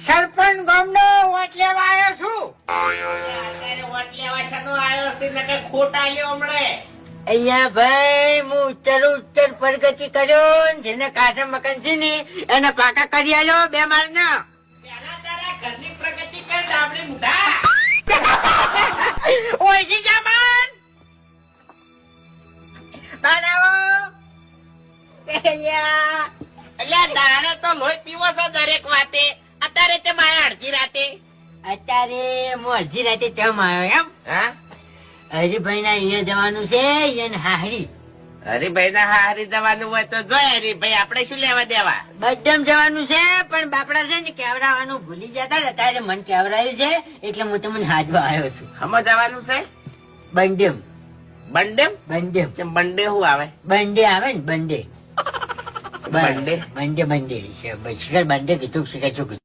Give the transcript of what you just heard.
સરપંચ ગામનો વોટ લેવા આવ્યો છું. અત્યારે વોટ લેવા શાનો આવ્યો છે ને કઈ ખોટ આલ્યો હમણે? અહીંયા ભાઈ હું ઉત્તર પ્રગતિ કર્યો ને જેને કાચા મકાન છે ને એને પાકા કરી આલ્યો 2 માળના. પેલા તારા ઘરની પ્રગતિ કર ડાબડી મુઢા. ઓળખી જામન બનાવો એટલે દાડે તો લોહી પીવો છો દરેક વાતે, અત્યારે તે માયા અડધી રાતે. અત્યારે હું અડધી રાતે ચમ આવ્યો એમ. હા હરિભાઈ ના અહીંયા જવાનું છે એને હાહરી હરીભાઈ ના હારી જવાનું હોય તો જોય હરીભાઈ, આપણે શું લેવા દેવા? બધામ જવાનું છે પણ બાપડા છે ને કેવડાવવાનું ભૂલી જતા હતા. તારે મન કેવડાયું છે એટલે હું તમને હાજવા આવ્યો છું. હમણાં જવાનું છે બંડેમ બંડેમ. બંડેમ કેમ બંડે શું આવે? બંડે આવે ને બંડે બંડે? બંડે બંડે શિખર બંડે કીધું શિખર શું કીધું.